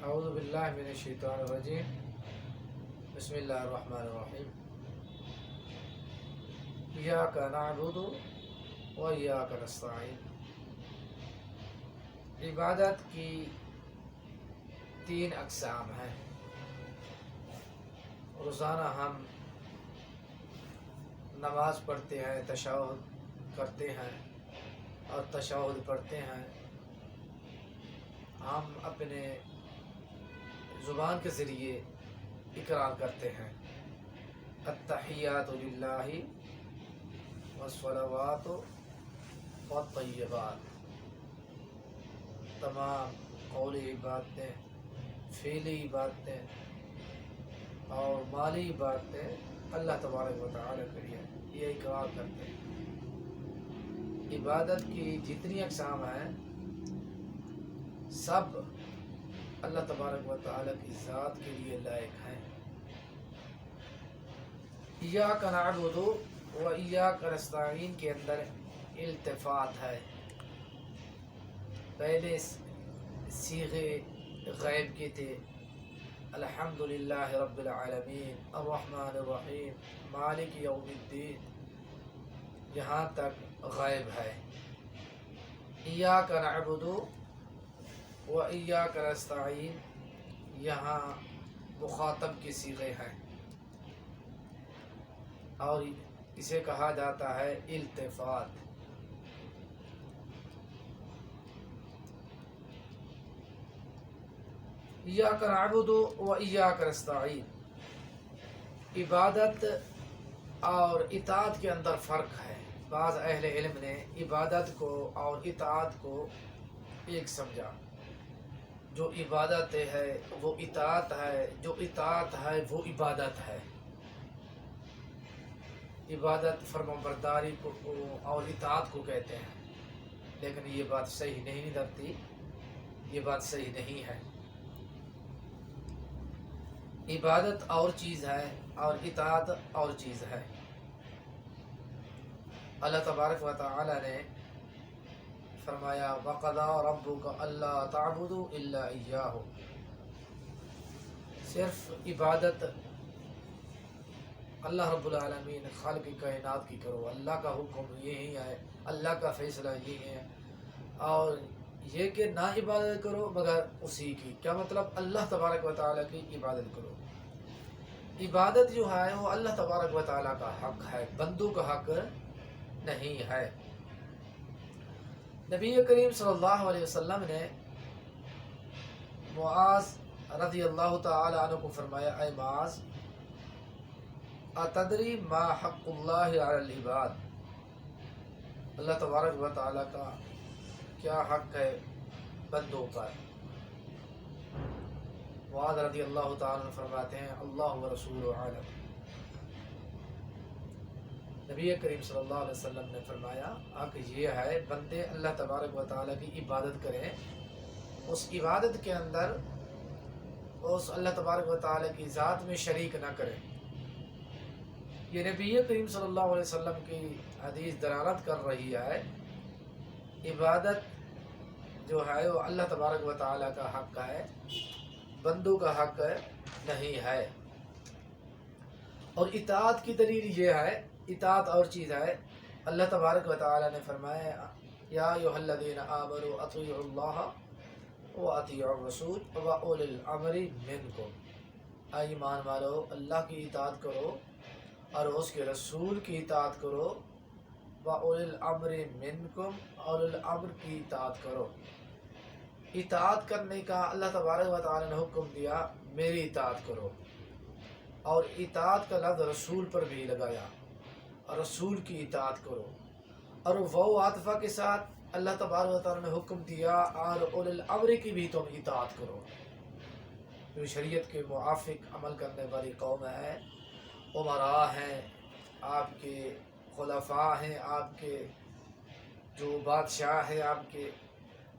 اعوذ باللہ من الشیطان الرجیم بسم اللہ الرحمن الرحیم ایاک نعبد و ایاک نستعین۔ عبادت کی تین اقسام ہیں۔ روزانہ ہم نماز پڑھتے ہیں، تشہد کرتے ہیں اور تشہد پڑھتے ہیں۔ ہم اپنے زبان کے ذریعے اقرار کرتے ہیں التحیات للہ والصلوات والطیبات۔ تمام قولی باتیں، فعلی باتیں اور مالی باتیں اللہ تبارک و تعالیٰ کے لیے یہ اقرار کرتے ہیں۔ عبادت کی جتنی اقسام ہیں سب اللہ تبارک و تعالیٰ کی ذات کے لیے لائق ہیں۔ ایاک نعبد و ایاک نستعین کے اندر التفات ہے۔ پہلے صیغے غیب کے تھے، الحمدللہ رب العالمین الرحمن الرحیم مالک یوم الدین، یہاں تک غیب ہے۔ ایاک نعبد و ایاک نستعین یہاں مخاطب کے صیغے ہیں اور اسے کہا جاتا ہے التفات۔ ایاک نعبد و ایاک نستعین، عبادت اور اطاعت کے اندر فرق ہے۔ بعض اہل علم نے عبادت کو اور اطاعت کو ایک سمجھا۔ جو عبادت ہے وہ اطاعت ہے، جو اطاعت ہے وہ عبادت ہے۔ عبادت فرمانبرداری کو اور اطاعت کو کہتے ہیں، لیکن یہ بات صحیح نہیں نکلتی، یہ بات صحیح نہیں ہے۔ عبادت اور چیز ہے اور اطاعت اور چیز ہے۔ اللہ تبارک و تعالی نے فرمایا وَقَضَىٰ رَبُّكَ أَلَّا تَعْبُدُوا إِلَّا إِيَّاهُ۔ صرف عبادت اللہ رب العالمین خالق کائنات کی کرو، اللہ کا حکم یہی ہے، اللہ کا فیصلہ یہ ہے، اور یہ کہ نہ عبادت کرو مگر اسی کی۔ کیا مطلب؟ اللہ تبارک و تعالیٰ کی عبادت کرو۔ عبادت جو ہے وہ اللہ تبارک و تعالیٰ کا حق ہے، بندوں کا حق نہیں ہے۔ نبی کریم صلی اللہ علیہ وسلم نے معاذ رضی اللہ تعالی عنہ کو فرمایا اے معاذ اتدری ما حق اللہ علی العباد، اللہ تبارک و تعالیٰ کا کیا حق ہے بندوں پر؟ معاذ رضی اللہ تعالی عنہ فرماتے ہیں اللہ و رسول عالم۔ نبی کریم صلی اللہ علیہ وسلم نے فرمایا کہ یہ ہے بندے اللہ تبارک و تعالیٰ کی عبادت کریں، اس عبادت کے اندر اس اللہ تبارک و تعالیٰ کی ذات میں شریک نہ کریں۔ یہ نبی کریم صلی اللہ علیہ وسلم کی حدیث دلالت کر رہی ہے عبادت جو ہے وہ اللہ تبارک و تعالیٰ کا حق ہے، بندوں کا حق نہیں ہے۔ اور اطاعت کی دلیل یہ ہے، اطاعت اور چیز ہے۔ اللہ تبارک و تعالیٰ نے فرمایا یا ایھا الذین آمنوا اطیعوا اللہ واطیعوا الرسول واولی الامر منکم۔ اے ایمان والو، اللہ کی اطاعت کرو اور اس کے رسول کی اطاعت کرو، واولی الامر منکم، اولی الامر کی اطاعت کرو۔ اطاعت کرنے کا اللہ تبارک و تعالیٰ نے حکم دیا، میری اطاعت کرو، اور اطاعت کا لفظ رسول پر بھی لگایا، رسول کی اطاعت کرو، اور وہ عاطفہ کے ساتھ اللہ تبارک و تعالیٰ نے حکم دیا اور اولی الامر کی بھی تم اطاعت کرو۔ جو شریعت کے موافق عمل کرنے والی قوم ہے، امراء ہیں، آپ کے خلفاء ہیں، آپ کے جو بادشاہ ہیں، آپ کے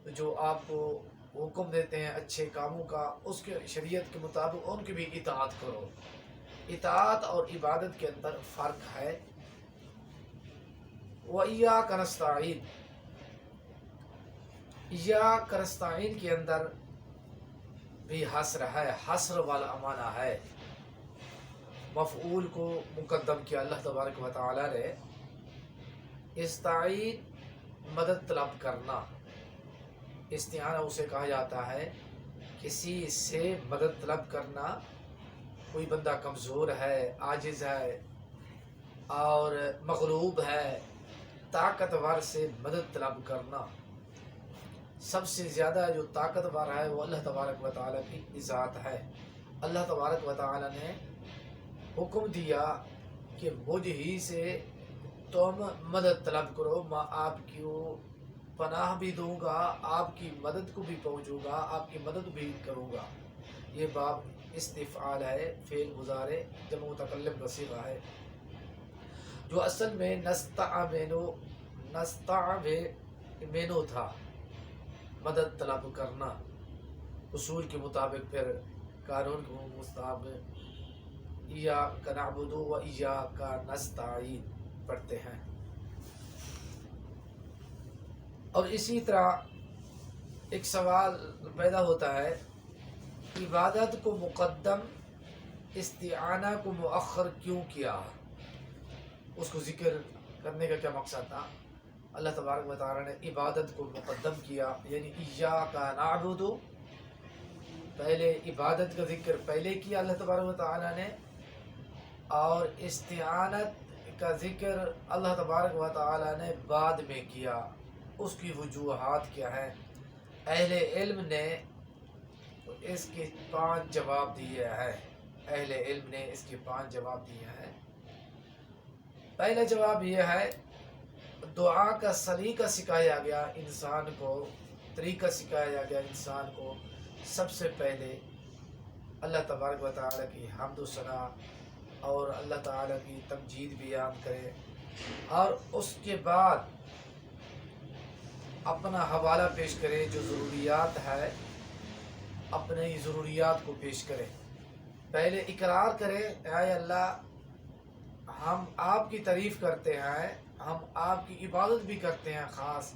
جو آپ کو حکم دیتے ہیں اچھے کاموں کا، اس کے شریعت کے مطابق ان کی بھی اطاعت کرو۔ اطاعت اور عبادت کے اندر فرق ہے۔ وَإِيَّاكَ نَسْتَعِينُ، ایاک نستعین کے اندر بھی حسر ہے، حسر والا معنی ہے۔ مفعول کو مقدم کیا اللہ تبارک و تعالی نے۔ استعین مدد طلب کرنا، استعانہ اسے کہا جاتا ہے کسی سے مدد طلب کرنا۔ کوئی بندہ کمزور ہے، عاجز ہے اور مغلوب ہے، طاقتور سے مدد طلب کرنا۔ سب سے زیادہ جو طاقتور ہے وہ اللہ تبارک و تعالیٰ کی ذات ہے۔ اللہ تبارک و تعالیٰ نے حکم دیا کہ مجھ ہی سے تم مدد طلب کرو، میں آپ کی پناہ بھی دوں گا، آپ کی مدد کو بھی پہنچوں گا، آپ کی مدد بھی کروں گا۔ یہ باب استفعال ہے، فعل مضارع جمع متکلم کا صیغہ ہے، جو اصل میں نستعملو تھا، مدد طلب کرنا۔ اصول کے مطابق پھر قانون کے مطابق ایاک نعبد و ایاک نستعین پڑھتے ہیں۔ اور اسی طرح ایک سوال پیدا ہوتا ہے، عبادت کو مقدم، استعانہ کو مؤخر کیوں کیا؟ اس کو ذکر کرنے کا کیا مقصد تھا؟ اللہ تبارک و تعالیٰ نے عبادت کو مقدم کیا، یعنی ایاک نعبد، پہلے عبادت کا ذکر پہلے کیا اللہ تبارک و تعالیٰ نے، اور استعانت کا ذکر اللہ تبارک و تعالیٰ نے بعد میں کیا۔ اس کی وجوہات کیا ہیں؟ اہل علم نے اس کے 5 جواب دیے ہیں۔ اہل علم نے اس کے 5 جواب دیے ہیں۔ پہلا جواب یہ ہے، دعا کا سلیقہ سکھایا گیا انسان کو، طریقہ سکھایا گیا انسان کو۔ سب سے پہلے اللہ تبارک و تعالیٰ کی حمد و ثنا اور اللہ تعالیٰ کی تمجید بیان کرے، اور اس کے بعد اپنا حوالہ پیش کرے، جو ضروریات ہے اپنی ضروریات کو پیش کرے۔ پہلے اقرار کرے، اے اللہ ہم آپ کی تعریف کرتے ہیں، ہم آپ کی عبادت بھی کرتے ہیں خاص،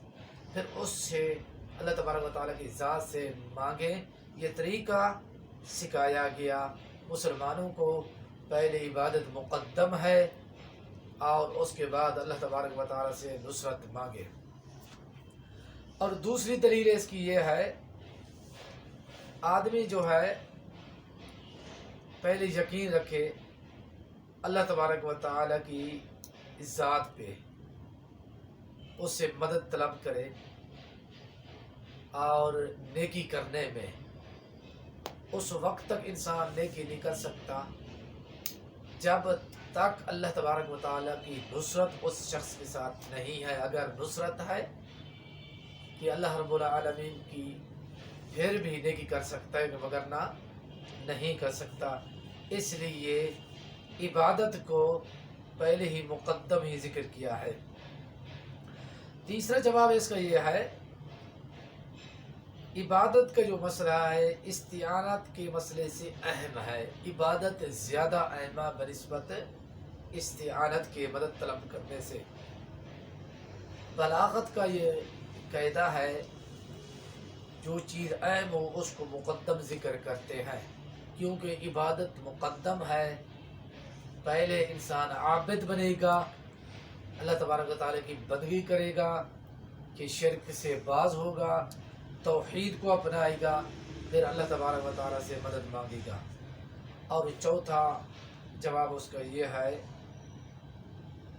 پھر اس سے اللہ تبارک و تعالیٰ کی ذات سے مانگیں۔ یہ طریقہ سکھایا گیا مسلمانوں کو، پہلے عبادت مقدم ہے اور اس کے بعد اللہ تبارک و تعالیٰ سے نصرت مانگے۔ اور دوسری دلیل اس کی یہ ہے، آدمی جو ہے پہلے یقین رکھے اللہ تبارک و تعالیٰ کی ذات پہ، اس سے مدد طلب کرے، اور نیکی کرنے میں اس وقت تک انسان نیکی نہیں کر سکتا جب تک اللہ تبارک و تعالیٰ کی نصرت اس شخص کے ساتھ نہیں ہے۔ اگر نصرت ہے کہ اللہ رب العالمین کی، پھر بھی نیکی کر سکتا ہے، مگر نہ نہیں کر سکتا۔ اس لیے عبادت کو پہلے ہی مقدم ہی ذکر کیا ہے۔ تیسرا جواب اس کا یہ ہے، عبادت کا جو مسئلہ ہے استعانت کے مسئلے سے اہم ہے۔ عبادت زیادہ اہم ہے بنسبت استعانت کے، مدد طلب کرنے سے۔ بلاغت کا یہ قاعدہ ہے، جو چیز اہم ہو اس کو مقدم ذکر کرتے ہیں، کیونکہ عبادت مقدم ہے۔ پہلے انسان عابد بنے گا، اللہ تبارک و تعالیٰ کی بندگی کرے گا، کہ شرک سے باز ہوگا، توحید کو اپنائے گا، پھر اللہ تبارک و تعالیٰ سے مدد مانگے گا۔ اور چوتھا جواب اس کا یہ ہے،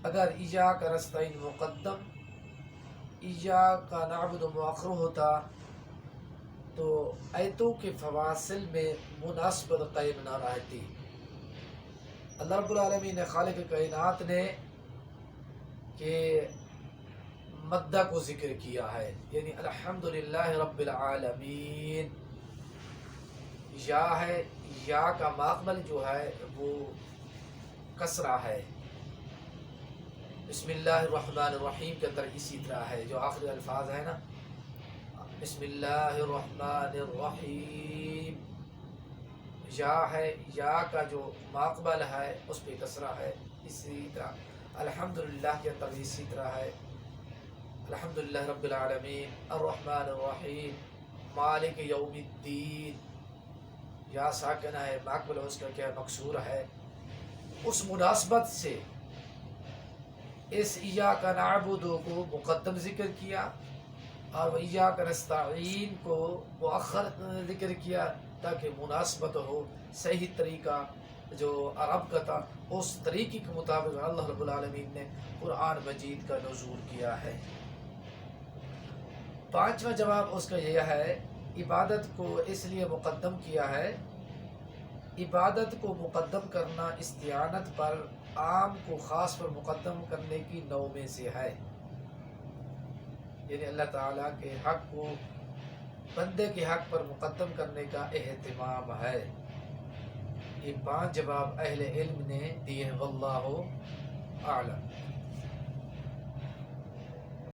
اگر ایاک نستعین مقدم، ایاک نعبد مؤخر ہوتا تو آیتوں کے فواصل میں مناسبت قائم نہ رہتی۔ اللہ رب العالمین نے، خالق کائنات نے، کہ مدہ کو ذکر کیا ہے، یعنی الحمدللہ رب العالمین۔ یا ہے، یا کا ماقبل جو ہے وہ کسرہ ہے۔ بسم اللہ الرحمن الرحیم کے اندر اسی طرح ہے، جو آخری الفاظ ہے نا، بسم اللہ الرحمن الرحیم، یا ہے، یا کا جو ماقبل ہے اس پہ کسرہ ہے۔ اسی طرح الحمدللہ کے اندر اسی طرح ہے، الحمدللہ رب العالمین الرحمن الرحیم مالک یوم الدین۔ یا ساکنہ ہے، ماقبل اس کا کیا مقصور ہے، اس مناسبت سے اس ایاک نعبد کو مقدم ذکر کیا اور ایاک نستعین کو مؤخر ذکر کیا، تاکہ مناسبت ہو، صحیح طریقہ جو عرب کا تھا اس طریقے کے مطابق اللہ رب العالمین نے قرآن مجید کا نزول کیا ہے۔ پانچواں جواب اس کا یہ ہے، عبادت کو اس لیے مقدم کیا ہے، عبادت کو مقدم کرنا استعانت پر عام کو خاص پر مقدم کرنے کی نوع میں سے ہے، یعنی اللہ تعالیٰ کے حق کو بندے کے حق پر مقدم کرنے کا اہتمام ہے۔ یہ 5 جواب اہل علم نے دیے، واللہ اعلم۔